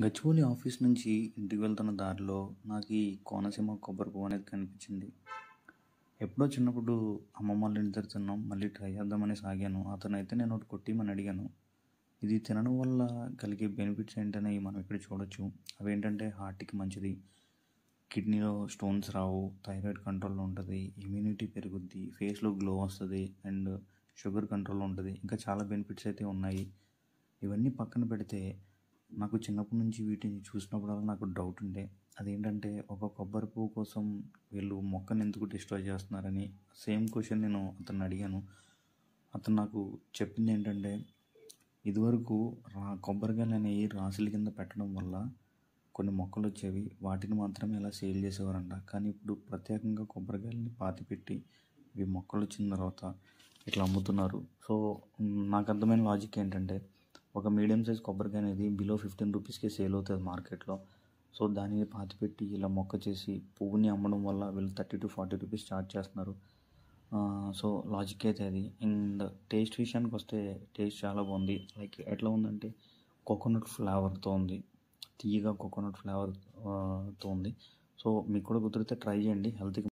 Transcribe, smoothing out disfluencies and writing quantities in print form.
Gachibowli office నుంచి ఇంటికి వెళ్తున్న దారిలో నాకు ఈ కోనసీమ కొబ్బరి పువ్వు అనేది కనిపించింది. ఎప్పుడో చిన్నప్పుడు అమ్మమ్మ వాళ్ళ ఇంటి దగ్గర తిన్నాం. మళ్ళీ ట్రై చేద్దామని సాగాను. అతనైతే నేను ఒకటి కొట్టిమని అడిగాను. ఇది తినడం వల్ల కలిగే బెనిఫిట్స్ ఏంటనేవి మనం ఇక్కడ చూడొచ్చు. అవేంటంటే హార్ట్కి మంచిది, కిడ్నీలో స్టోన్స్ రావు, థైరాయిడ్ కంట్రోల్లో ఉంటుంది, ఇమ్యూనిటీ పెరుగుద్ది, ఫేస్లో గ్లో వస్తుంది అండ్ షుగర్ కంట్రోల్లో ఉంటుంది. ఇంకా చాలా బెనిఫిట్స్ అయితే ఉన్నాయి. ఇవన్నీ పక్కన పెడితే నాకు చిన్నప్పటి నుంచి వీటిని చూసినప్పుడల్లా నాకు డౌట్ ఉండే. అదేంటంటే ఒక కొబ్బరి పువ్వు కోసం వీళ్ళు మొక్కని ఎందుకు డిస్ట్రాయ్ చేస్తున్నారని సేమ్ క్వశ్చన్ నేను అతన్ని అడిగాను. అతను నాకు చెప్పింది ఏంటంటే ఇదివరకు కొబ్బరికాయలు అనేవి రాసుల కింద పెట్టడం వల్ల కొన్ని మొక్కలు వచ్చేవి, వాటిని మాత్రమే ఇలా సేల్ చేసేవారంట. కానీ ఇప్పుడు ప్రత్యేకంగా కొబ్బరికాయలని పాతిపెట్టి ఇవి మొక్కలు వచ్చిన తర్వాత ఇట్లా అమ్ముతున్నారు. సో నాకు అర్థమైన లాజిక్ ఏంటంటే ఒక మీడియం సైజ్ కొబ్బరికాయ అనేది బిలో 15 రూపీస్కే సేల్ అవుతుంది మార్కెట్లో. సో దానిని పాతిపెట్టి ఇలా మొక్క చేసి పువ్వుని అమ్మడం వల్ల వీళ్ళు 30 to 40 రూపీస్ ఛార్జ్ చేస్తున్నారు. సో లాజిక్ అయితే అది. అండ్ టేస్ట్ విషయానికి వస్తే టేస్ట్ చాలా బాగుంది. లైక్ ఎట్లా ఉందంటే కోకోనట్ ఫ్లేవర్తో ఉంది, తీయగా కోకోనట్ ఫ్లేవర్తో ఉంది. సో మీకు కూడా కుదిరితే ట్రై చేయండి, హెల్త్కి